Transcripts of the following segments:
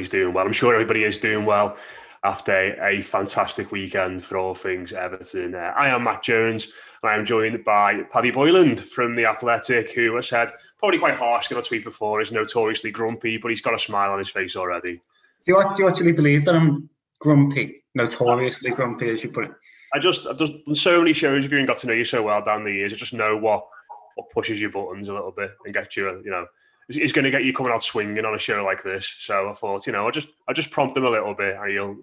everybody's doing well. I'm sure everybody is doing well after a fantastic weekend for all things Everton. I am Matt Jones, and I am joined by Paddy Boyland from The Athletic, who I said, probably quite harsh in a tweet before, is notoriously grumpy, but he's got a smile on his face already. Do you actually believe that I'm grumpy? Notoriously grumpy, as you put it. I've done so many shows of you and got to know you so well down the years. I just know what pushes your buttons a little bit and gets you, is going to get you coming out swinging on a show like this. So I thought, I'll just prompt him a little bit, and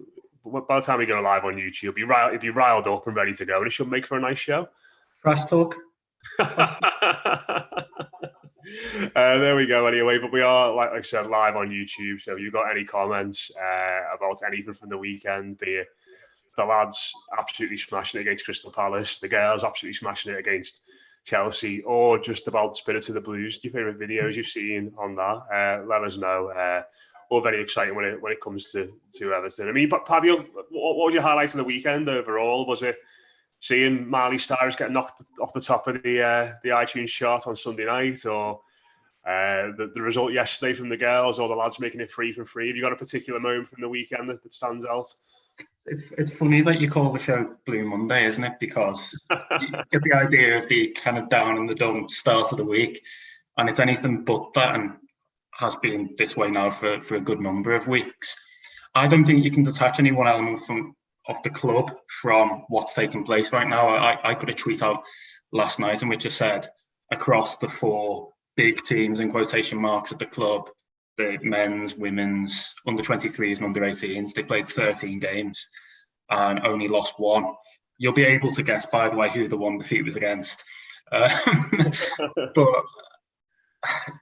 by the time we go live on YouTube, he'll be riled up and ready to go, and it should make for a nice show. Trash talk. There we go. Anyway, but we are, like I said, live on YouTube. So if you've got any comments about anything from the weekend, be it the lads absolutely smashing it against Crystal Palace, the girls absolutely smashing it against Chelsea, or just about Spirits of the Blues, your favourite videos you've seen on that, let us know. All very exciting when it comes to Everton. I mean, Paddy, what was your highlights of the weekend overall? Was it seeing Miley Cyrus get knocked off the top of the iTunes chart on Sunday night, or the result yesterday from the girls, or the lads making it free from free? Have you got a particular moment from the weekend that stands out? It's funny that you call the show Blue Monday, isn't it? Because you get the idea of the kind of down in the dumps start of the week, and it's anything but that, and has been this way now for a good number of weeks. I don't think you can detach any one element of the club from what's taking place right now. I put a tweet out last night in which I said, across the four big teams in quotation marks at the club, the men's, women's, under 23s and under 18s, they played 13 games and only lost one. You'll be able to guess, by the way, who the one defeat was against. But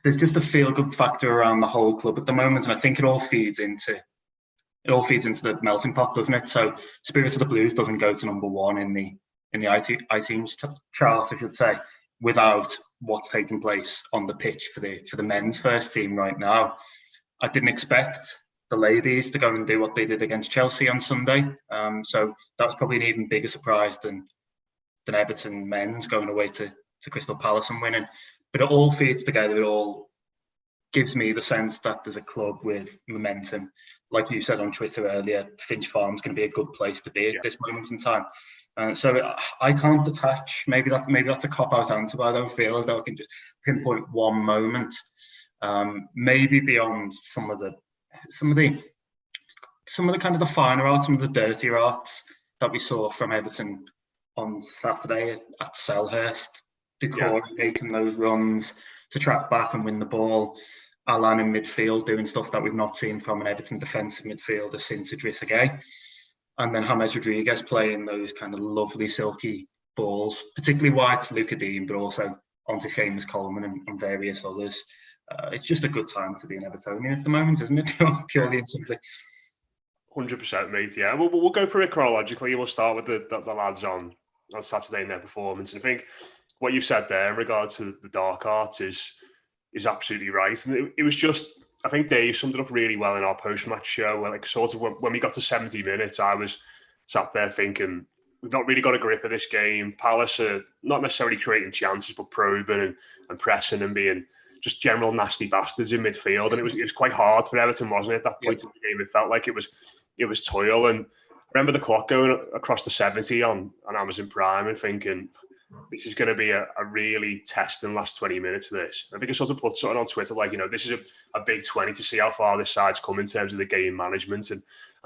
there's just a feel-good factor around the whole club at the moment, and I think it all feeds into the melting pot, doesn't it? So Spirits of the Blues doesn't go to number one in the iTunes chart, I should say, without what's taking place on the pitch for the men's first team right now. I didn't expect the ladies to go and do what they did against Chelsea on Sunday. So that was probably an even bigger surprise than Everton men's going away to Crystal Palace and winning. But it all feeds together. It all gives me the sense that there's a club with momentum. Like you said on Twitter earlier, Finch Farm's going to be a good place to be at this moment in time. So I can't detach. Maybe that's a cop-out answer, but I don't feel as though I can just pinpoint one moment. Maybe beyond some of the kind of the finer arts, some of the dirtier arts that we saw from Everton on Saturday at Selhurst. Decore making those runs to track back and win the ball. Alan in midfield doing stuff that we've not seen from an Everton defensive midfielder since Idrissa Gueye. And then James Rodriguez playing those kind of lovely silky balls, particularly wide to Luca Dean, but also onto Seamus Coleman and various others. It's just a good time to be an Evertonian at the moment, isn't it? Purely and simply. 100%, mate, yeah. We'll go through it chronologically. We'll start with the lads on Saturday in their performance. And I think what you said there in regards to the dark arts is absolutely right. And it was just, I think Dave summed it up really well in our post-match show. Like, sort of when we got to 70 minutes, I was sat there thinking, we've not really got a grip of this game. Palace are not necessarily creating chances, but probing and pressing and being just general nasty bastards in midfield. And it was quite hard for Everton, wasn't it? At that point in the game, it felt like it was toil. And I remember the clock going across the 70 on Amazon Prime and thinking, this is going to be a really testing last 20 minutes of this. I think I sort of put something on Twitter like, this is a big 20 to see how far this side's come in terms of the game management and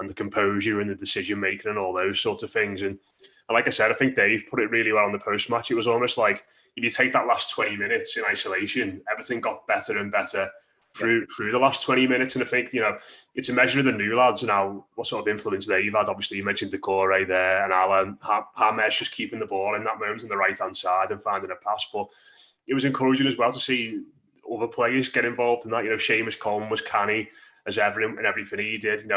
the composure and the decision making and all those sorts of things. And like I said, I think Dave put it really well on the post-match. It was almost like if you take that last 20 minutes in isolation, everything got better and better through the last 20 minutes. And I think, it's a measure of the new lads and how what sort of influence they've had. Obviously, you mentioned Decore there and Alan. James just keeping the ball in that moment on the right-hand side and finding a pass. But it was encouraging as well to see other players get involved in that. Seamus Coleman was canny as ever in everything he did.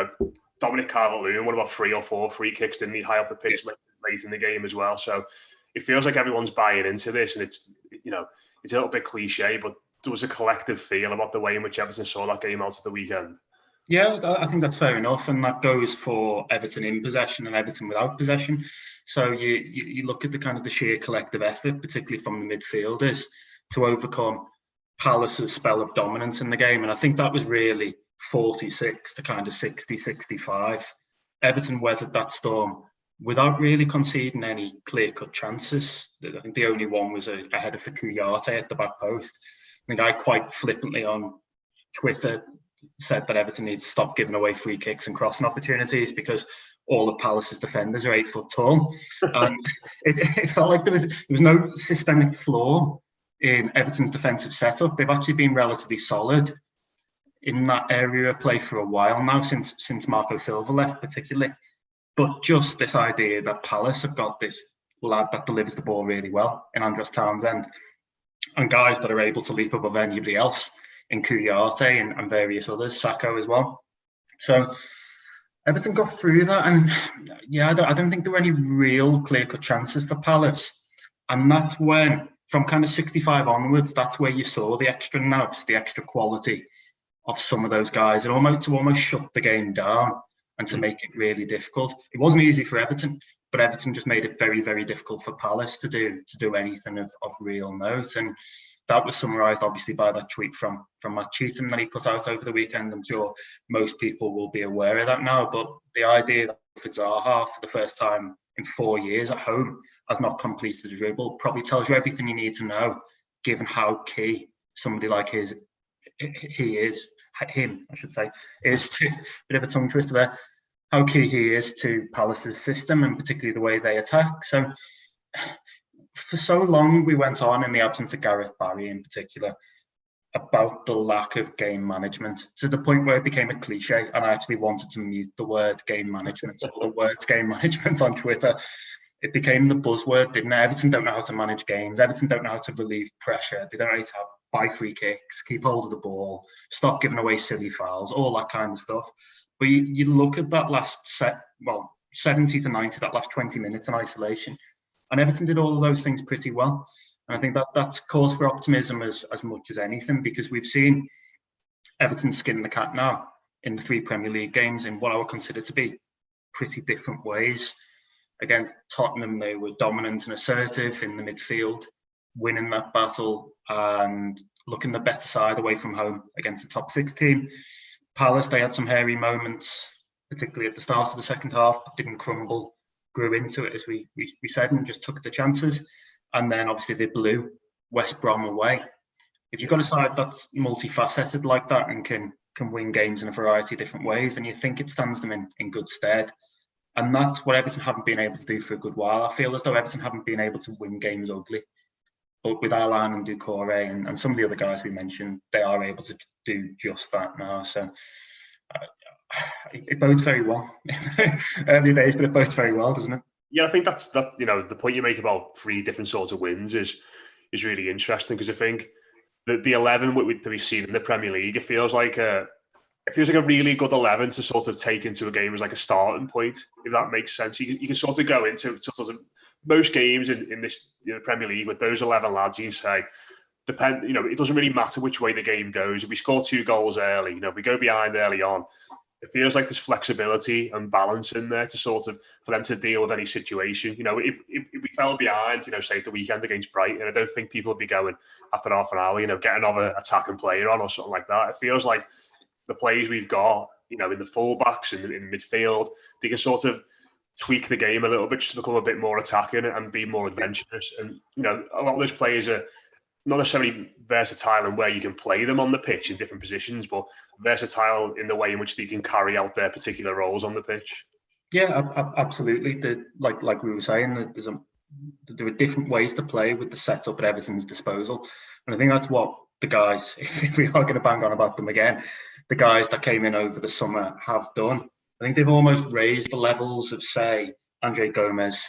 Dominic Calvert-Lewin, one about 3 or 4 free kicks, didn't he, high up the pitch late in the game as well. So it feels like everyone's buying into this, and it's a little bit cliche, but there was a collective feel about the way in which Everton saw that game out of the weekend. Yeah, I think that's fair enough, and that goes for Everton in possession and Everton without possession. So you look at the kind of the sheer collective effort, particularly from the midfielders, to overcome Palace's spell of dominance in the game, and I think that was really 46 to kind of 60, 65. Everton weathered that storm without really conceding any clear-cut chances. I think the only one was a header for Kouyaté at the back post. I think I quite flippantly on Twitter said that Everton needs to stop giving away free kicks and crossing opportunities because all of Palace's defenders are 8 foot tall. And it felt like there was no systemic flaw in Everton's defensive setup. They've actually been relatively solid in that area of play for a while now, since Marco Silva left particularly. But just this idea that Palace have got this lad that delivers the ball really well in Andros Townsend, and guys that are able to leap above anybody else in Kouyaté and various others, Sacco as well. So Everton got through that, and yeah, I don't think there were any real clear-cut chances for Palace. And that's when, from kind of 65 onwards, that's where you saw the extra nous, the extra quality of some of those guys, and almost shut the game down and to make it really difficult. It wasn't easy for Everton, but Everton just made it very, very difficult for Palace to do anything of real note. And that was summarised obviously by that tweet from Matt Cheatham that he put out over the weekend. I'm sure most people will be aware of that now, but the idea that Zaha for the first time in 4 years at home has not completed a dribble probably tells you everything you need to know, given how key somebody like him, I should say, is to, bit of a tongue twister there, how key he is to Palace's system and particularly the way they attack. So for so long we went on, in the absence of Gareth Barry in particular, about the lack of game management, to the point where it became a cliche, and I actually wanted to mute the word game management or the words game management on Twitter. It became the buzzword, didn't it? Everton don't know how to manage games. Everton don't know how to relieve pressure. They don't know how to buy free kicks, keep hold of the ball, stop giving away silly fouls, all that kind of stuff. But you look at that last 70 to 90, that last 20 minutes in isolation, and Everton did all of those things pretty well. And I think that's cause for optimism as much as anything, because we've seen Everton skin the cat now in the 3 Premier League games in what I would consider to be pretty different ways. Against Tottenham, they were dominant and assertive in the midfield, winning that battle and looking the better side away from home against the top 6 team. Palace, they had some hairy moments, particularly at the start of the second half, but didn't crumble, grew into it, as we said, and just took the chances. And then obviously they blew West Brom away. If you've got a side that's multifaceted like that and can win games in a variety of different ways, then you think it stands them in good stead. And that's what Everton haven't been able to do for a good while. I feel as though Everton haven't been able to win games ugly. But with Alan and Doucouré and some of the other guys we mentioned, they are able to do just that now. So it bodes very well. Early days, but it bodes very well, doesn't it? Yeah, I think that's the point you make about 3 different sorts of wins is really interesting, because I think the 11 that we've seen in the Premier League, it feels like a really good 11 to sort of take into a game as like a starting point, if that makes sense. You can sort of go into sort of most games in this Premier League with those 11 lads. You say, it doesn't really matter which way the game goes. If we score 2 goals early, if we go behind early on, it feels like there's flexibility and balance in there to sort of for them to deal with any situation. If we fell behind, say at the weekend against Brighton, I don't think people would be going after half an hour, get another attacking player on or something like that. It feels like the players we've got, in the fullbacks and in midfield, they can sort of tweak the game a little bit just to become a bit more attacking and be more adventurous. And, a lot of those players are not necessarily versatile in where you can play them on the pitch in different positions, but versatile in the way in which they can carry out their particular roles on the pitch. Yeah, absolutely. Like we were saying, there are different ways to play with the setup at Everton's disposal. And I think that's what the guys, if we are going to bang on about them again, the guys that came in over the summer have done. I think they've almost raised the levels of, say, Andre Gomez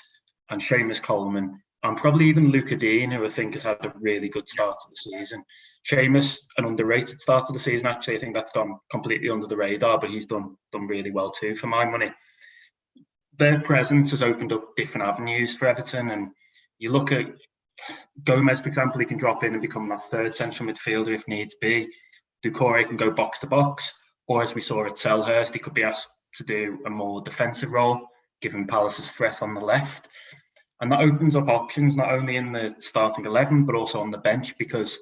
and Seamus Coleman, and probably even Luca Dean, who I think has had a really good start to the season. Seamus, an underrated start to the season, actually. I think that's gone completely under the radar, but he's done really well too, for my money. Their presence has opened up different avenues for Everton, and you look at Gomez, for example, he can drop in and become that 3rd central midfielder if needs be. Doucouré can go box to box, or as we saw at Selhurst, he could be asked to do a more defensive role, given Palace's threat on the left. And that opens up options, not only in the starting 11, but also on the bench, because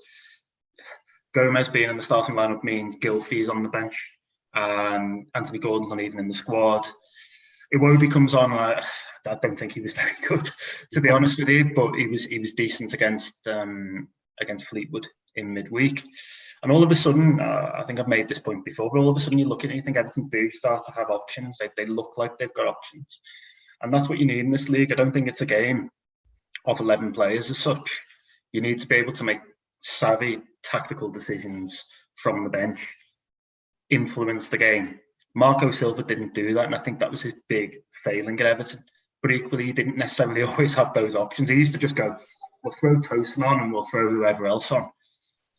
Gomez being in the starting lineup means Gylfi's on the bench. and Anthony Gordon's not even in the squad. Iwobi comes on, and I don't think he was very good, to be honest with you, but he was decent against Fleetwood in midweek. And all of a sudden, I think I've made this point before, but all of a sudden you look at it and you think Everton do start to have options. They look like they've got options. And that's what you need in this league. I don't think it's a game of 11 players as such. You need to be able to make savvy tactical decisions from the bench, influence the game. Marco Silva didn't do that, and I think that was his big failing at Everton. But equally, he didn't necessarily always have those options. He used to just go, we'll throw Tosin on and we'll throw whoever else on.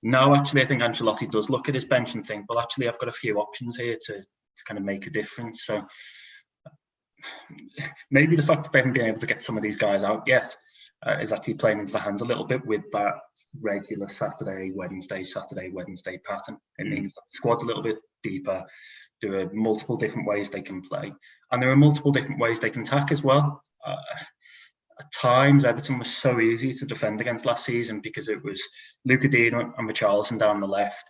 Now, actually, I think Ancelotti does look at his bench and think, well, actually, I've got a few options here to kind of make a difference. So maybe the fact that they haven't been able to get some of these guys out yet is actually playing into the hands a little bit with that regular Saturday, Wednesday pattern. It means that the squad's a little bit deeper. There are multiple different ways they can play. And there are multiple different ways they can attack as well. At times, Everton was so easy to defend against last season because it was Luca Dean and Richarlison down the left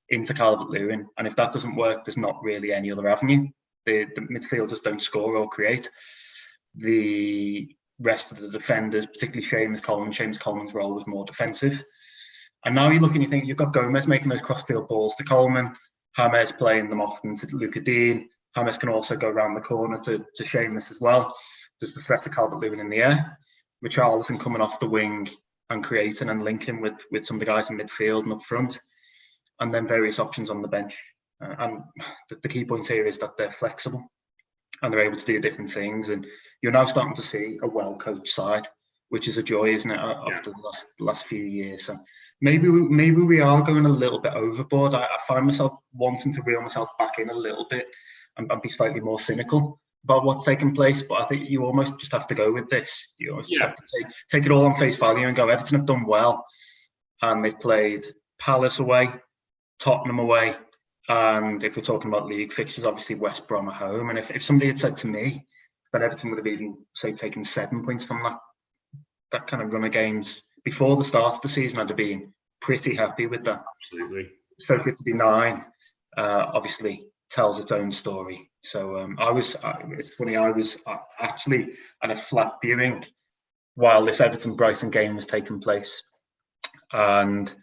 into Calvert-Lewin. And if that doesn't work, there's not really any other avenue. The midfielders don't score or create. The rest of the defenders, particularly Seamus Coleman's role was more defensive. And now you look and you think you've got Gomez making those cross-field balls to Coleman, James playing them often to Luca Dean. James can also go around the corner to Seamus as well. There's the threat of Calvert-Lewin in the air. Richarlison coming off the wing and creating and linking with some of the guys in midfield and up front. And then various options on the bench. And the key point here is that they're flexible and they're able to do different things. And you're now starting to see a well-coached side, which is a joy, isn't it, after the last few years. So maybe we are going a little bit overboard. I find myself wanting to reel myself back in a little bit and be slightly more cynical about what's taking place. But I think you almost just have to go with this. You almost just have to take it all on face value and go, Everton have done well. And they've played Palace away, Tottenham away. And if we're talking about league fixtures, obviously West Brom at home. And if somebody had said to me that Everton would have even, say, taken 7 points from that kind of run of games before the start of the season, I'd have been pretty happy with that. Absolutely. So for it to be 9, obviously tells its own story. So it's funny, I was actually at a flat viewing while this Everton-Brighton game was taking place. And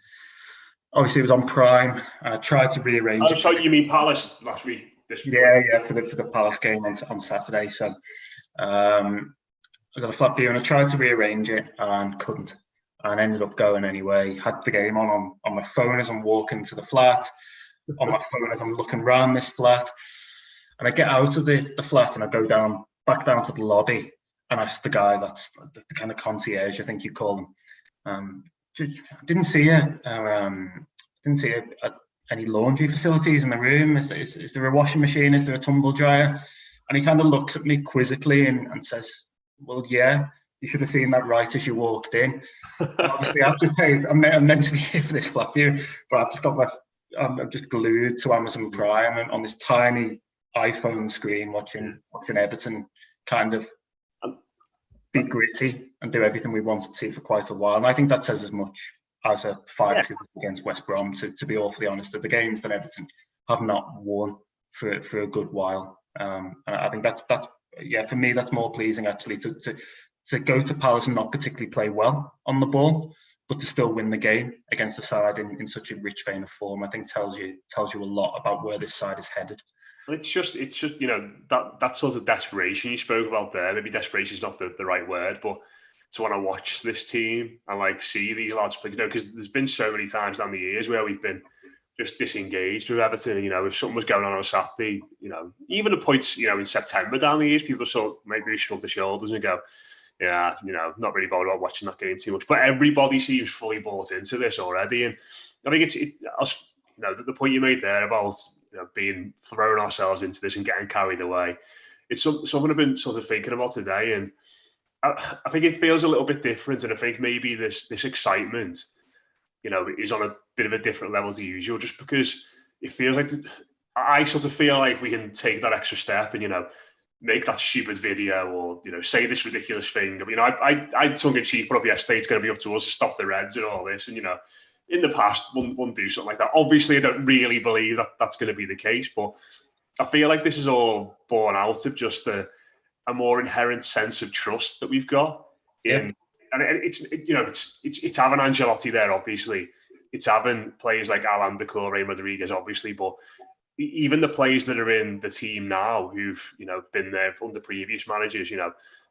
obviously it was on Prime, and I tried to rearrange. Oh, so you mean Palace last week? Yeah, for the Palace game on Saturday. So I was at a flat view and I tried to rearrange it and couldn't, and ended up going anyway. Had the game on my phone as I'm walking to the flat, on my phone as I'm looking around this flat, and I get out of the flat and I go back down to the lobby and ask the guy that's the kind of concierge, I think you call him. Didn't see any laundry facilities in the room. Is there a washing machine? Is there a tumble dryer? And he kind of looks at me quizzically and says, well, yeah, you should have seen that right as you walked in. And obviously, I've just paid. I'm meant to be here for this flat view, but I've just got I'm just glued to Amazon Prime and on this tiny iPhone screen watching Everton kind of be gritty and do everything we wanted to see for quite a while. And I think that says as much as a 5-2 against West Brom, to be awfully honest. The games that Everton have not won for a good while. And I think that's for me, that's more pleasing actually, to go to Palace and not particularly play well on the ball, but to still win the game against a side in such a rich vein of form, I think tells you a lot about where this side is headed. It's just that sort of desperation you spoke about there. Maybe desperation is not the right word, but to want to watch this team and see these lads play, because there's been so many times down the years where we've been just disengaged with Everton. If something was going on Saturday, even at points, in September down the years, people sort of maybe shrug their shoulders and go, yeah, not really bothered about watching that game too much. But everybody seems fully bought into this already, and I think the point you made there about being throwing ourselves into this and getting carried away. It's something I've been sort of thinking about today, and I think it feels a little bit different. And I think maybe this excitement, is on a bit of a different level to usual, just because it feels like I sort of feel like we can take that extra step and make that stupid video or say this ridiculous thing. I tongue in cheek put up yesterday, it's going to be up to us to stop the Reds and all this, and in the past, one do something like that. Obviously, I don't really believe that that's going to be the case, but I feel like this is all born out of just a more inherent sense of trust that we've got in, and it's having Ancelotti there, obviously. It's having players like Alan Decore, Rodriguez, obviously, but even the players that are in the team now who've, been there under previous managers,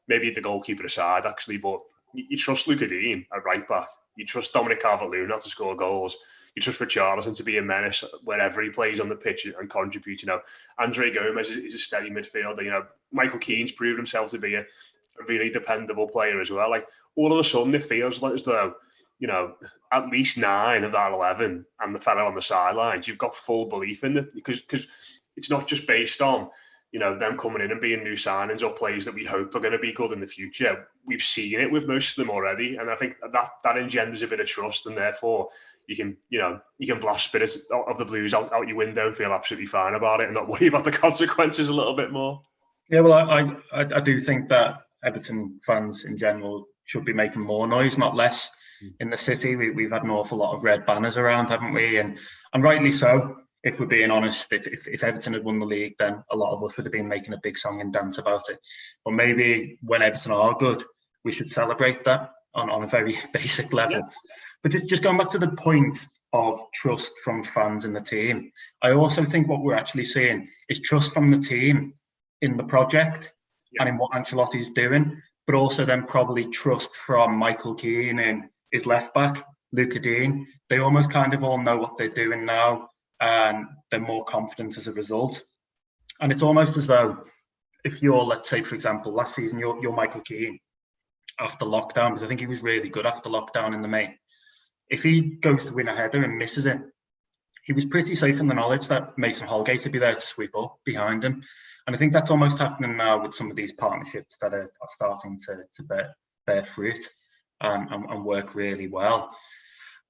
maybe the goalkeeper aside, actually, but you trust Luca Dean at right back. You trust Dominic Calvert-Lewin to score goals. You trust Richarlison to be a menace wherever he plays on the pitch and contribute. Andre Gomez is a steady midfielder. Michael Keane's proved himself to be a really dependable player as well. Like, all of a sudden, it feels like as though, at least 9 of that 11 and the fellow on the sidelines, you've got full belief in it, because it's not just based on, them coming in and being new signings or players that we hope are going to be good in the future. We've seen it with most of them already. And I think that engenders a bit of trust, and therefore you can blast spirits of the Blues out your window and feel absolutely fine about it and not worry about the consequences a little bit more. Yeah, well, I do think that Everton fans in general should be making more noise, not less. In the city, we've had an awful lot of red banners around, haven't we? And rightly so. If we're being honest, if Everton had won the league, then a lot of us would have been making a big song and dance about it. But maybe when Everton are good, we should celebrate that on a very basic level. Yeah. But just going back to the point of trust from fans in the team, I also think what we're actually seeing is trust from the team in the project and in what Ancelotti is doing, but also then probably trust from Michael Keane and his left back, Luca Dean. They almost kind of all know what they're doing now, and they're more confident as a result. And it's almost as though if you're, let's say, for example, last season, you're Michael Keane after lockdown, because I think he was really good after lockdown in the main. If he goes to win a header and misses it, he was pretty safe in the knowledge that Mason Holgate would be there to sweep up behind him. And I think that's almost happening now with some of these partnerships that are starting to bear fruit and work really well.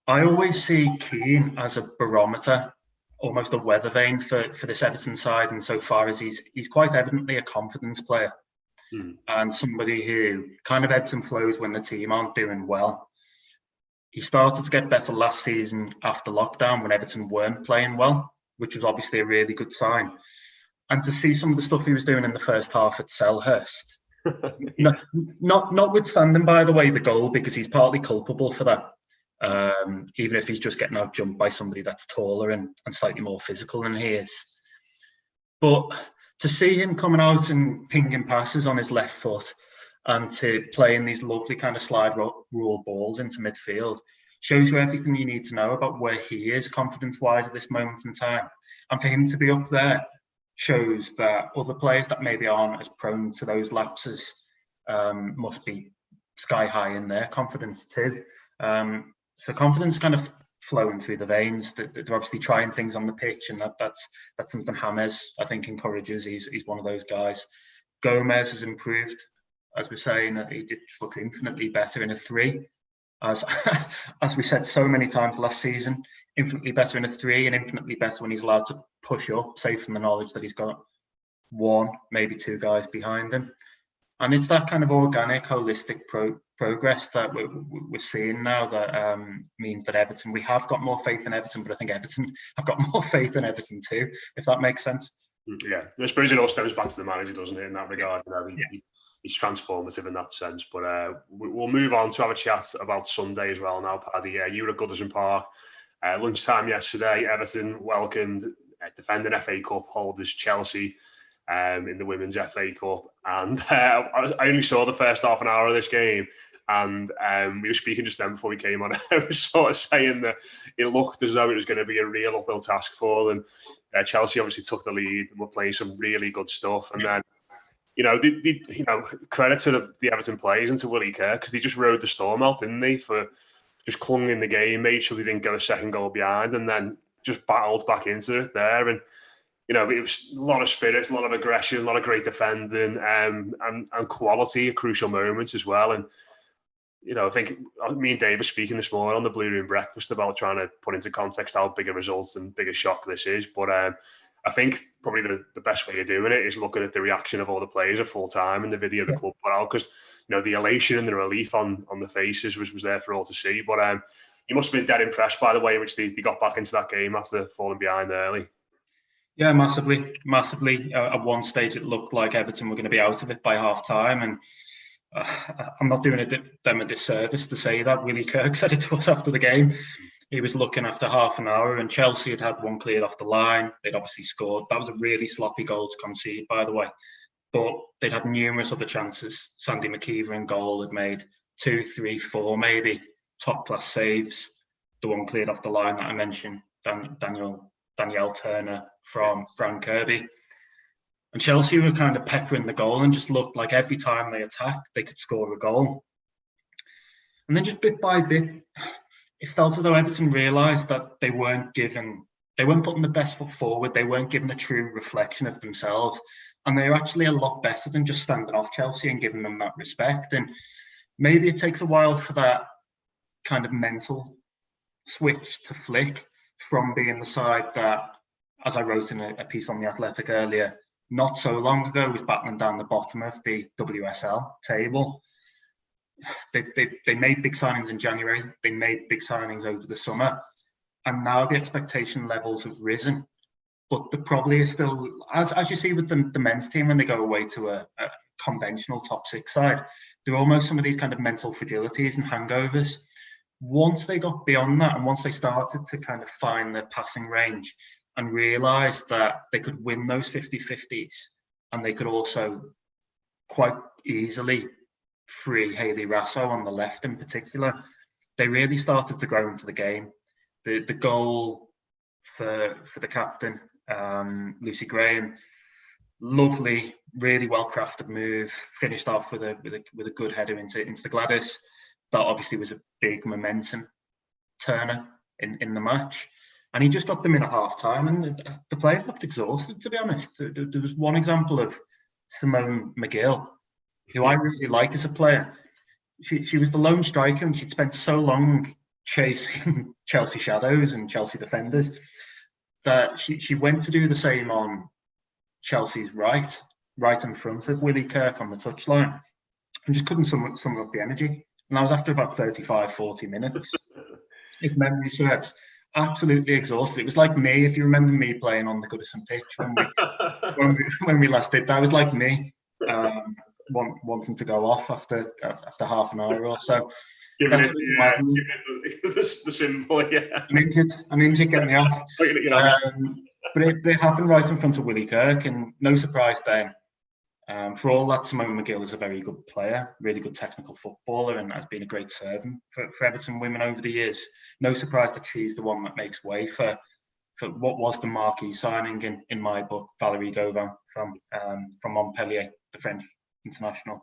I always see Keane as a barometer, almost a weather vane for this Everton side, insofar as he's quite evidently a confidence player and somebody who kind of ebbs and flows when the team aren't doing well. He started to get better last season after lockdown when Everton weren't playing well, which was obviously a really good sign. And to see some of the stuff he was doing in the first half at Selhurst, notwithstanding, by the way, the goal, because he's partly culpable for that. Even if he's just getting out jumped by somebody that's taller and slightly more physical than he is. But to see him coming out and pinging passes on his left foot and to playing these lovely kind of slide rule balls into midfield shows you everything you need to know about where he is confidence-wise at this moment in time. And for him to be up there shows that other players that maybe aren't as prone to those lapses must be sky high in their confidence too. So confidence kind of flowing through the veins. They're obviously trying things on the pitch, and that's something James, I think, encourages. He's one of those guys. Gomez has improved, as we're saying. He just looks infinitely better in a 3. As we said so many times last season, infinitely better in a 3 and infinitely better when he's allowed to push up, safe from the knowledge that he's got 1, maybe 2 guys behind him. And it's that kind of organic, holistic progress that we're seeing now that means that Everton, we have got more faith in Everton, but I think Everton have got more faith in Everton too, if that makes sense. Yeah, I suppose it all stems back to the manager, doesn't it, in that regard? He's transformative in that sense. But we'll move on to have a chat about Sunday as well now, Paddy. You were at Goodison Park. Lunchtime yesterday, Everton welcomed defending FA Cup holders Chelsea in the Women's FA Cup. And I only saw the first half an hour of this game. And we were speaking just then before we came on. I was sort of saying that it looked as though it was going to be a real uphill task for them. Chelsea obviously took the lead and were playing some really good stuff. And then, credit to the Everton players and to Willie Kerr, because they just rode the storm out, didn't they? For just clung in the game, made sure they didn't get a second goal behind, and then just battled back into it there. And it was a lot of spirit, a lot of aggression, a lot of great defending, and quality at crucial moments as well. And I think me and Dave were speaking this morning on the Blue Room Breakfast about trying to put into context how big a result and big a shock this is. But I think probably the best way of doing it is looking at the reaction of all the players at full time in the video the club put out, because the elation and the relief on the faces was there for all to see. But you must have been dead impressed by the way in which they got back into that game after falling behind early. Yeah, massively. At one stage, it looked like Everton were going to be out of it by half time, and I'm not doing them a disservice to say that. Willie Kirk said it to us after the game. He was looking after half an hour, and Chelsea had one cleared off the line. They'd obviously scored. That was a really sloppy goal to concede, by the way. But they'd had numerous other chances. Sandy McKeever in goal had made 2, 3, 4 maybe top class saves. The one cleared off the line that I mentioned, Danielle Turner from Frank Kirby. And Chelsea were kind of peppering the goal and just looked like every time they attacked, they could score a goal. And then just bit by bit, it felt as though Everton realised that they weren't putting the best foot forward. They weren't giving a true reflection of themselves. And they were actually a lot better than just standing off Chelsea and giving them that respect. And maybe it takes a while for that kind of mental switch to flick from being the side that, as I wrote in a piece on The Athletic earlier, not so long ago was battling down the bottom of the WSL table. They made big signings in January. They made big signings over the summer. And now the expectation levels have risen. But there probably is still, as you see with the men's team when they go away to a conventional top six side, there are almost some of these kind of mental fragilities and hangovers. Once they got beyond that and once they started to kind of find their passing range and realised that they could win those 50-50s and they could also quite easily free Hayley Rasso on the left in particular, they really started to grow into the game. The goal for the captain, Lucy Graham, lovely, really well crafted move, finished off with a good header into Gladys. That obviously was a big momentum turner in the match. And he just got them in at half time, and the players looked exhausted, to be honest. There was one example of Simone McGill, who I really like as a player. She was the lone striker, and she'd spent so long chasing Chelsea shadows and Chelsea defenders that she went to do the same on Chelsea's right in front of Willie Kirk on the touchline, and just couldn't sum up the energy. And that was after about 35, 40 minutes, if memory serves. Absolutely exhausted. It was like me, if you remember me playing on the Goodison pitch when we last did that. It was like me wanting to go off after half an hour or so. Giving it the symbol, yeah. I'm injured, get me off. But it happened right in front of Willie Kirk, and no surprise then. For all that, Simone McGill is a very good player, really good technical footballer, and has been a great servant for Everton women over the years. No surprise that she's the one that makes way for what was the marquee signing in my book, Valérie Gauvin from Montpellier, the French international.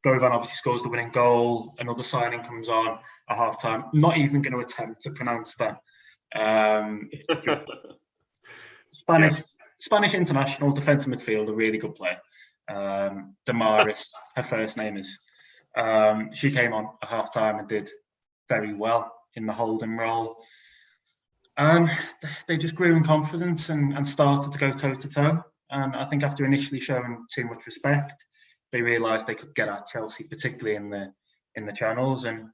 Gauvin obviously scores the winning goal. Another signing comes on at half-time. Not even going to attempt to pronounce that. Spanish international, defensive midfielder, really good player. Damaris, her first name is. She came on at half-time and did very well in the holding role. And they just grew in confidence and started to go toe-to-toe. And I think after initially showing too much respect, they realised they could get at Chelsea, particularly in the channels. And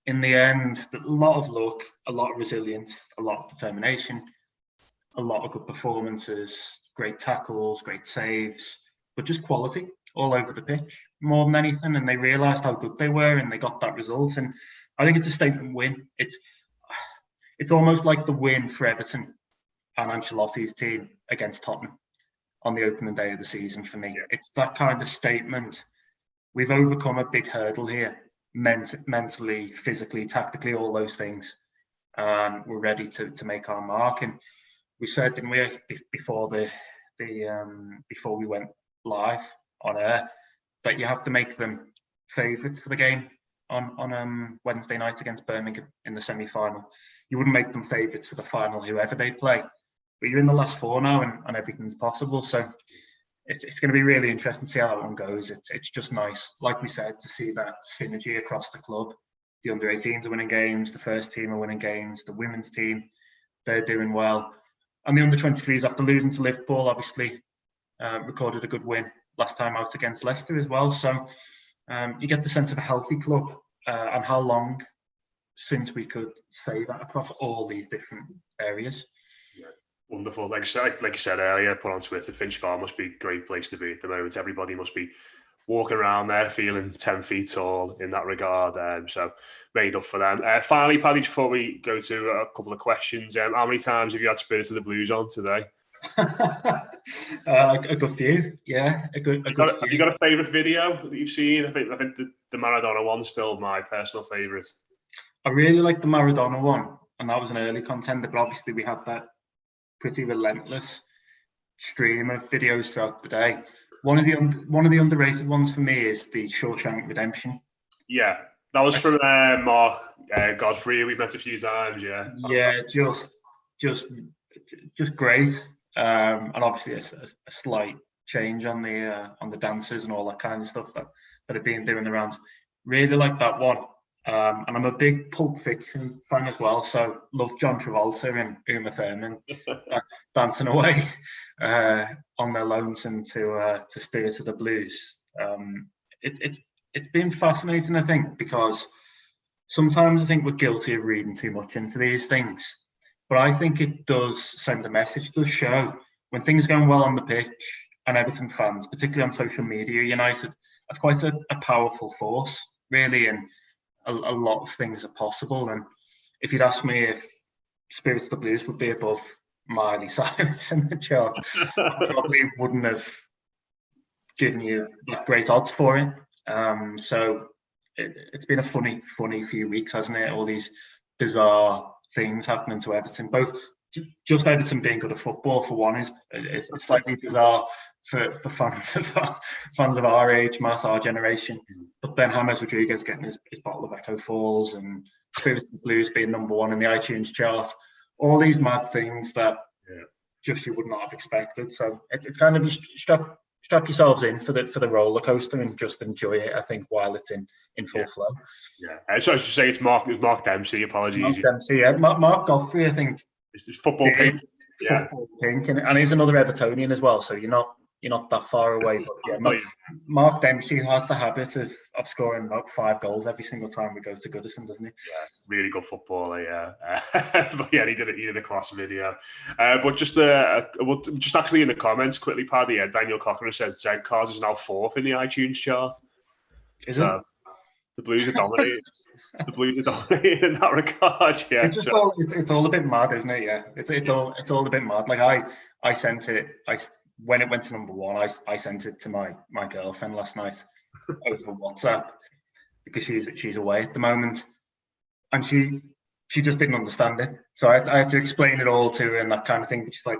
in the end, a lot of luck, a lot of resilience, a lot of determination, a lot of good performances, great tackles, great saves, but just quality all over the pitch more than anything. And they realised how good they were, and they got that result. And I think it's a statement win. It's almost like the win for Everton and Ancelotti's team against Tottenham on the opening day of the season for me. It's that kind of statement. We've overcome a big hurdle here, mentally, physically, tactically, all those things. We're ready to make our mark. And we said, didn't we, before before we went live on air, that you have to make them favourites for the game on Wednesday night against Birmingham in the semi-final. You wouldn't make them favourites for the final, whoever they play. But you're in the last four now, and everything's possible. So it's going to be really interesting to see how that one goes. It's just nice, like we said, to see that synergy across the club. The under-18s are winning games, the first team are winning games, the women's team, they're doing well. And the under-23s, after losing to Liverpool, obviously recorded a good win last time out against Leicester as well. So you get the sense of a healthy club, and how long since we could say that across all these different areas. Yeah. Wonderful. Like you said earlier, put on Twitter, Finch Farm must be a great place to be at the moment. Everybody must be walking around there feeling 10 feet tall in that regard. So made up for them. Finally, Paddy, before we go to a couple of questions, how many times have you had Spirit of the Blues on today? A good few, yeah. A good few. Have you got a favourite video that you've seen? I think the Maradona one's still my personal favourite. I really like the Maradona one, and that was an early contender, but obviously we had that pretty relentless stream of videos throughout the day. One of the underrated ones for me is the Shawshank Redemption. Yeah, that was from Mark Godfrey. We've met a few times. Yeah, fantastic. Yeah, just great. And obviously a slight change on the dancers and all that kind of stuff that have been doing the rounds. Really like that one. And I'm a big Pulp Fiction fan as well, so love John Travolta and Uma Thurman dancing away on their lonesome to Spirit of the Blues. It's been fascinating, I think, because sometimes I think we're guilty of reading too much into these things, but I think it does send a message, it does show when things are going well on the pitch, and Everton fans, particularly on social media, united, that's quite a powerful force, really, and a lot of things are possible. And if you'd asked me if Spirit of the Blues would be above Miley Cyrus in the chart, I probably wouldn't have given you great odds for it. So it's been a funny few weeks, hasn't it? All these bizarre things happening to Everton. Both just Everton being good at football, for one, is slightly bizarre for fans of our age, Matt, our generation. But then James Rodriguez getting his bottle of Echo Falls, and Spirit of the Blues being number one in the iTunes chart. All these mad things that just you would not have expected. So it's kind of strap yourselves in for the roller coaster and just enjoy it, I think, while it's in full flow. Yeah. So I should say it's Mark Dempsey. Apologies. Mark Dempsey, yeah. Mark Godfrey, I think. It's football pink. Football pink, and he's another Evertonian as well. So you're not that far away. But yeah, Mark Dempsey has the habit of scoring about 5 goals every single time we go to Goodison, doesn't he? Yeah, really good footballer. Yeah, but yeah, he did a class video. But just actually in the comments quickly, Paddy, Daniel Cochran said Zcars is now 4th in the iTunes chart. Is it? The Blues are dominating. The Blues are dominating in that regard. Yeah, it's all a bit mad, isn't it? Yeah, it's all a bit mad. Like I sent it. When it went to number 1, I sent it to my girlfriend last night over WhatsApp because she's away at the moment, and she just didn't understand it. So I had to explain it all to her and that kind of thing. But she's like,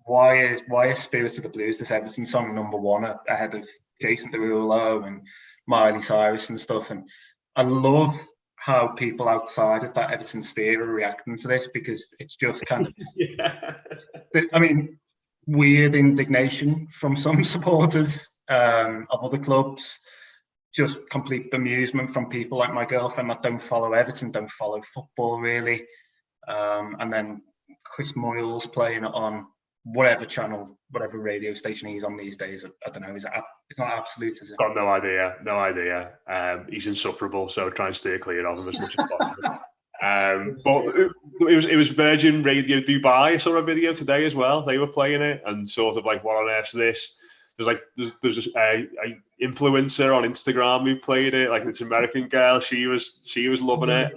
why is Spirit of the Blues, this Everton song, number 1 ahead of Jason Derulo and Miley Cyrus and stuff? And I love how people outside of that Everton sphere are reacting to this, because it's just kind of, I mean, weird indignation from some supporters of other clubs, just complete bemusement from people like my girlfriend that don't follow Everton, don't follow football really, and then Chris Moyles playing it on whatever channel, whatever radio station he's on these days. I don't know. It's not Absolute, is it? Got no idea. He's insufferable, so try and steer clear of him as much as possible. But it was Virgin Radio Dubai. I saw a video today as well. They were playing it and sort of like, what on earth's this? There's a influencer on Instagram who played it, like this American girl. She was loving it.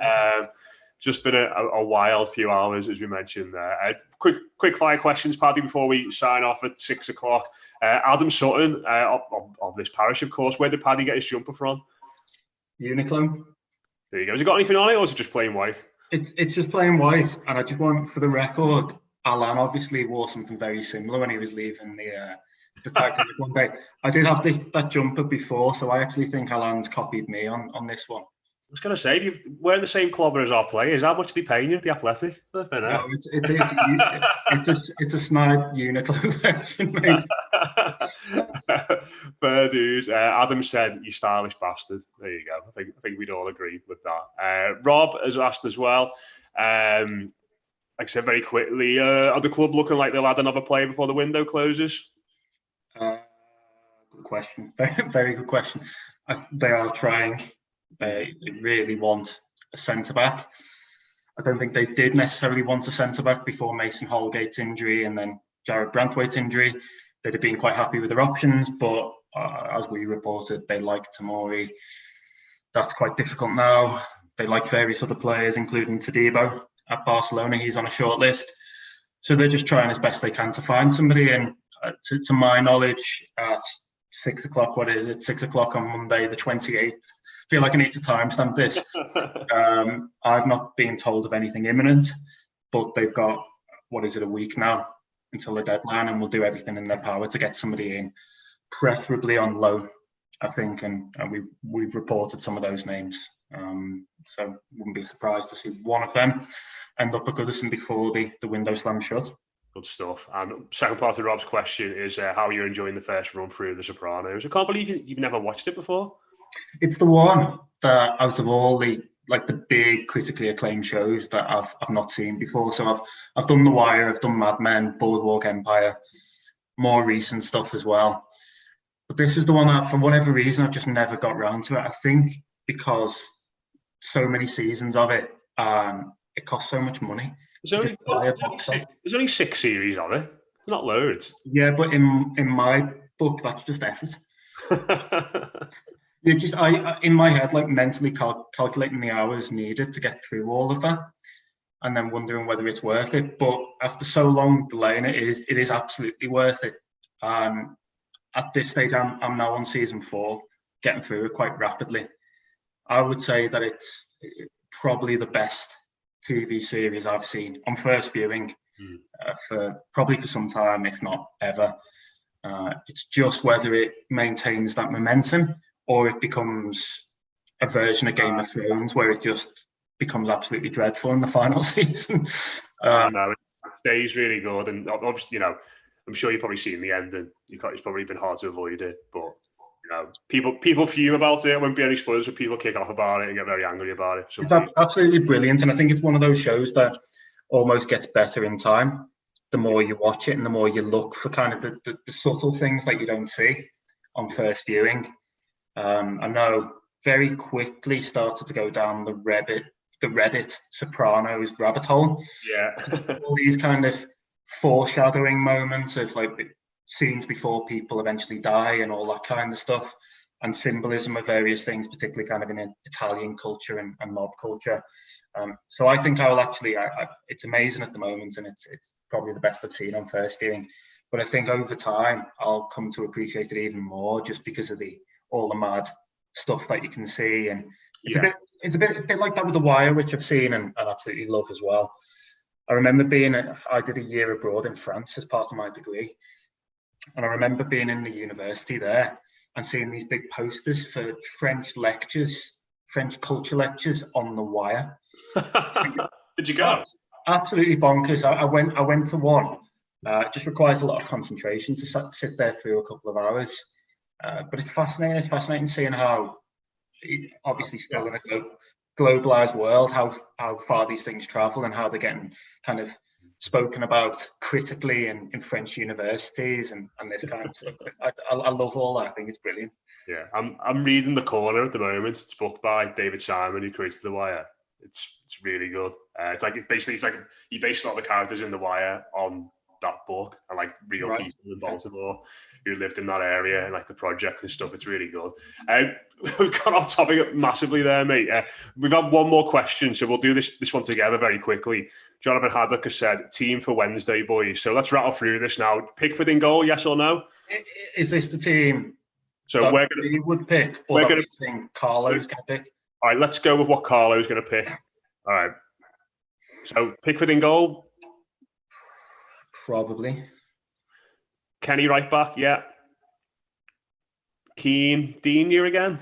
Just been a wild few hours, as we mentioned there. Quick fire questions, Paddy, before we sign off at 6 o'clock. Adam Sutton, of this parish, of course. Where did Paddy get his jumper from? Uniqlo. There you go. Has it got anything on it, or is it just plain white? It's just plain white, and I just want, for the record, Alan obviously wore something very similar when he was leaving the Titanic one day. I did have that jumper before, so I actually think Alan's copied me on this one. I was going to say, if you weren't the same club as our players, how much are they paying you at the Athletic? No, it's a snide Uniqlo version, mate. Fair dues. Adam said, "You stylish bastard." There you go. I think we'd all agree with that. Rob has asked as well. Like I said, very quickly, are the club looking like they'll add another player before the window closes? Good question. Very, very good question. They are trying. They really want a centre back. I don't think they did necessarily want a centre-back before Mason Holgate's injury and then Jared Branthwaite's injury. They'd have been quite happy with their options, but as we reported, they like Tomori. That's quite difficult now. They like various other players, including Todibo at Barcelona. He's on a short list. So they're just trying as best they can to find somebody. And to my knowledge, at 6 o'clock, 6 o'clock on Monday, the 28th, I feel like I need to timestamp this. I've not been told of anything imminent, but they've got, a week now until the deadline, and will do everything in their power to get somebody in, preferably on loan, I think, and we've reported some of those names. So wouldn't be surprised to see one of them end up at Goodison before the window slams shut. Good stuff. And second part of Rob's question is how you're enjoying the first run through The Sopranos. I can't believe you've never watched it before. It's the one that out of all the big critically acclaimed shows that I've not seen before. So I've done The Wire, I've done Mad Men, Boardwalk Empire, more recent stuff as well. But this is the one that, for whatever reason, I've just never got round to it. I think because so many seasons of it, it costs so much money. There's only 6 series of it. Not loads. Yeah, but in my book, that's just effort. In my head, like mentally calculating the hours needed to get through all of that, and then wondering whether it's worth it. But after so long delaying it is absolutely worth it. At this stage, I'm now on season 4, getting through it quite rapidly. I would say that it's probably the best TV series I've seen on first viewing for some time, if not ever. It's just whether it maintains that momentum or it becomes a version of Game of Thrones where it just becomes absolutely dreadful in the final season. No, it stays really good, and obviously, I'm sure you've probably seen the end, and it's probably been hard to avoid it. But people fume about it. There won't be any spoilers, but people kick off about it and get very angry about it. It's absolutely brilliant, and I think it's one of those shows that almost gets better in time. The more you watch it, and the more you look for kind of the subtle things that you don't see on first viewing. I know very quickly started to go down the Reddit Sopranos rabbit hole. Yeah, all these kind of foreshadowing moments of like scenes before people eventually die and all that kind of stuff, and symbolism of various things, particularly kind of in Italian culture and mob culture. So I think it's amazing at the moment, and it's probably the best I've seen on first viewing. But I think over time I'll come to appreciate it even more, just because of all the mad stuff that you can see, and it's a bit like that with The Wire, which I've seen and absolutely love as well. I remember I did a year abroad in France as part of my degree, and I remember being in the university there and seeing these big posters for French culture lectures on The Wire. Did you go? Absolutely bonkers. I went to one. It just requires a lot of concentration to sit there through a couple of hours. But it's fascinating. It's fascinating seeing how, obviously still in a globalized world, how far these things travel and how they're getting kind of spoken about critically in French universities and this kind of stuff. I love all that. I think it's brilliant. Yeah, I'm reading The Corner at the moment. It's a book by David Simon, who created The Wire. It's really good. It's like he based a lot of the characters in The Wire on that book and like real people in Baltimore who lived in that area and like the project and stuff. It's really good. We've got off topic massively there, mate. We've had one more question, so we'll do this one together very quickly. Jonathan Haddock has said, team for Wednesday, boys. So let's rattle through this now. Pickford in goal, yes or no? Is this the team so that we would pick, or that we think Carlo's going to pick? All right, let's go with what Carlo's going to pick. All right. So Pickford in goal? Probably. Kenny right back, yeah. Keane, Dean, you again?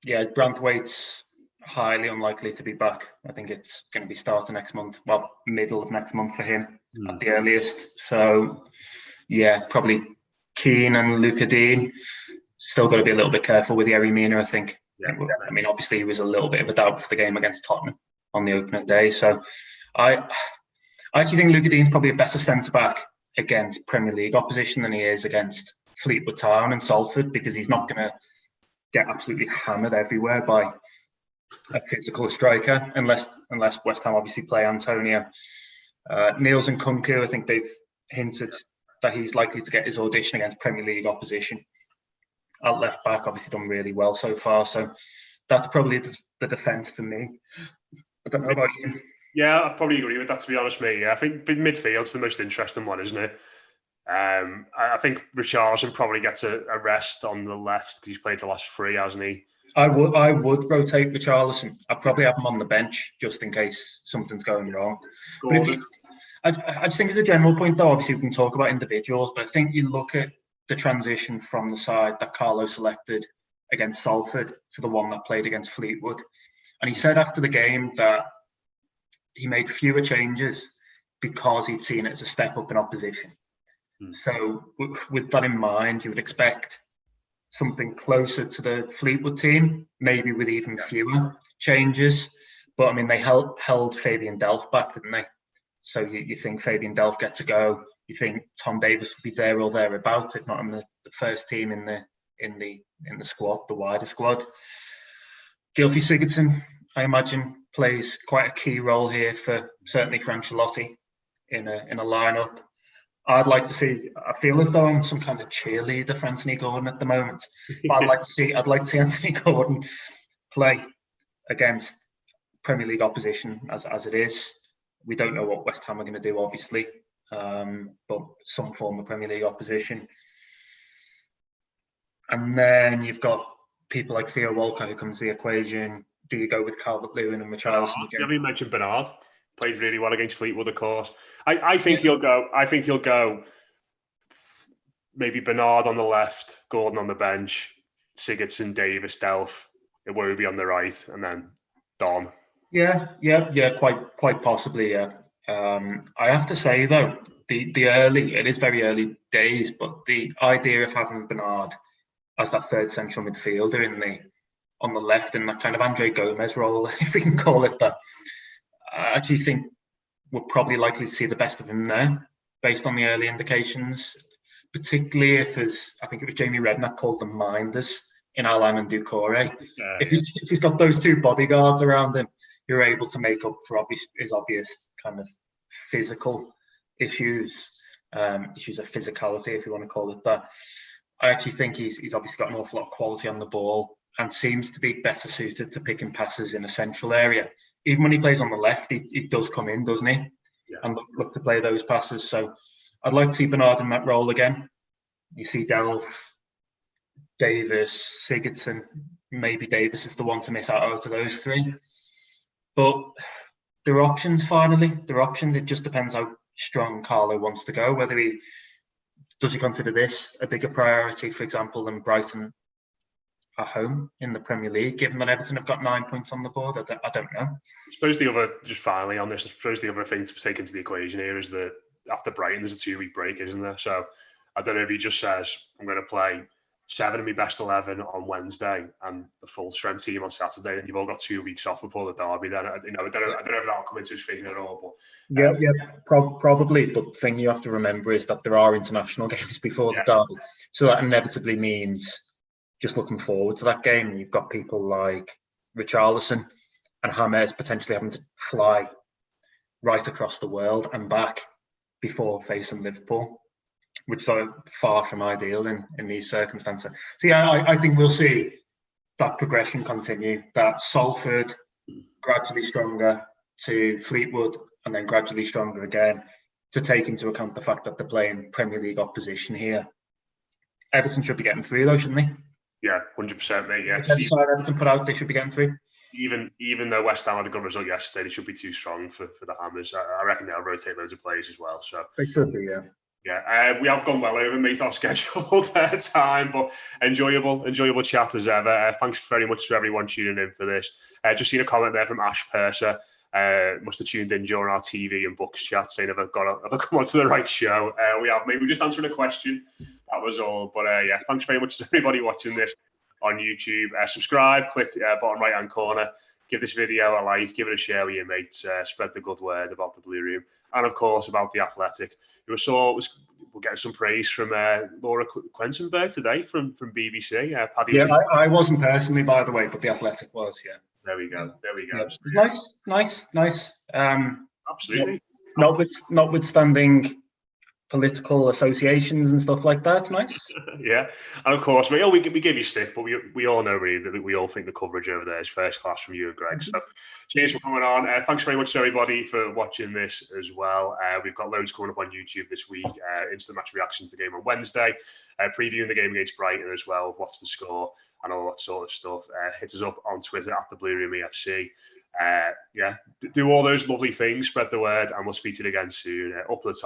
Yeah, Branthwaite's highly unlikely to be back. I think it's going to be starting next month. Well, middle of next month for him at the earliest. So, yeah, probably Keane and Luca Dean. Still got to be a little bit careful with Yerry Mina, I think. Yeah. I mean, obviously, he was a little bit of a doubt for the game against Tottenham on the opening day. So, I actually think Luca Dean's probably a better centre-back against Premier League opposition than he is against Fleetwood Town and Salford, because he's not going to get absolutely hammered everywhere by a physical striker, unless West Ham obviously play Antonio. Niels and Kunku, I think they've hinted that he's likely to get his audition against Premier League opposition. At left back, obviously done really well so far. So that's probably the defence for me. I don't know about you. Yeah, I probably agree with that, to be honest, mate. Yeah, I think midfield's the most interesting one, isn't it? I think Richarlison probably gets a rest on the left because he's played the last 3, hasn't he? I would rotate Richarlison. I'd probably have him on the bench just in case something's going wrong. But I just think as a general point, though, obviously we can talk about individuals, but I think you look at the transition from the side that Carlo selected against Salford to the one that played against Fleetwood. And he said after the game that he made fewer changes because he'd seen it as a step up in opposition. So with that in mind, you would expect something closer to the Fleetwood team, maybe with even fewer changes. But I mean, they held Fabian Delph back, didn't they? So you think Fabian Delph gets a go. You think Tom Davies will be there or thereabouts, if not in the first team in the squad, the wider squad. Gylfi Sigurdsson, I imagine, plays quite a key role here certainly for Ancelotti in a lineup. I'd like to see. I feel as though I'm some kind of cheerleader for Anthony Gordon at the moment. But I'd like to see Anthony Gordon play against Premier League opposition as it is. We don't know what West Ham are going to do, obviously, but some form of Premier League opposition. And then you've got people like Theo Walcott who comes to the equation. Do you go with Calvert-Lewin and Richarlison again? You haven't mentioned Bernard. Played really well against Fleetwood, of course. I think he'll go. I think he'll go. Maybe Bernard on the left, Gordon on the bench, Sigurdsson, Davis, Delph, Iwobi on the right, and then Don. Yeah, quite possibly. Yeah. I have to say though, it is very early days, but the idea of having Bernard as that third central midfielder on the left in that kind of Andre Gomez role, if we can call it that. I actually think we're probably likely to see the best of him there, based on the early indications, particularly if, as I think it was Jamie Redknapp called them, minders in Alan and Doucouré. If he's got those two bodyguards around him, you're able to make up for his obvious kind of physical issues of physicality, if you want to call it that. I actually think he's obviously got an awful lot of quality on the ball and seems to be better suited to picking passes in a central area. Even when he plays on the left, he does come in, doesn't he? Yeah. And look to play those passes. So I'd like to see Bernard in that role again. You see Delph, Davis, Sigurdsson. Maybe Davis is the one to miss out of those three. But there are options, finally. There are options. It just depends how strong Carlo wants to go. Whether does he consider this a bigger priority, for example, than Brighton at home in the Premier League, given that Everton have got 9 points on the board? I don't know. I suppose just finally on this, I suppose the other thing to take into the equation here is that after Brighton, there's a 2-week break, isn't there? So I don't know if he just says, I'm going to play 7 of my best 11 on Wednesday and the full strength team on Saturday, and you've all got 2 weeks off before the derby. Then I don't know if that'll come into his figure at all. But probably. But the thing you have to remember is that there are international games before the derby, so that inevitably means just looking forward to that game. You've got people like Richarlison and James potentially having to fly right across the world and back before facing Liverpool, which is sort of far from ideal in these circumstances. So I think we'll see that progression continue, that Salford gradually stronger to Fleetwood and then gradually stronger again, to take into account the fact that they're playing Premier League opposition here. Everton should be getting through though, shouldn't they? Yeah, 100%, mate. Yeah, the side Everton put out, they should be getting through. Even though West Ham had a good result yesterday, they should be too strong for the Hammers. I reckon they'll rotate loads of players as well. So they should be, yeah. Yeah, we have gone well over, mate, our scheduled time, but enjoyable chat as ever. Thanks very much to everyone tuning in for this. Just seen a comment there from Ash Purser. Must have tuned in during our TV and books chat, saying have I come onto the right show? We have, maybe just answering a question. That was all. But yeah, thanks very much to everybody watching this on YouTube. Subscribe, click bottom right hand corner. Give this video a like, give it a share with your mates, spread the good word about the Blue Room, and of course about The Athletic. we'll get some praise from Laura Quentenberg today from BBC. Paddy, yeah, I wasn't personally, by the way, but the Athletic was. Yeah. There we go. Yeah, it was nice. Absolutely. Notwithstanding political associations and stuff like that, it's nice. Yeah, and of course, we give you stick, but we all know really that we all think the coverage over there is first class from you and Greg. So cheers for coming on. Thanks very much to everybody for watching this as well. We've got loads coming up on YouTube this week. Instant match reactions to the game on Wednesday, previewing the game against Brighton as well. What's the score and all that sort of stuff. Hit us up on Twitter at the Blue Room EFC. Do all those lovely things, spread the word, and we'll speak to you again soon. Up the top.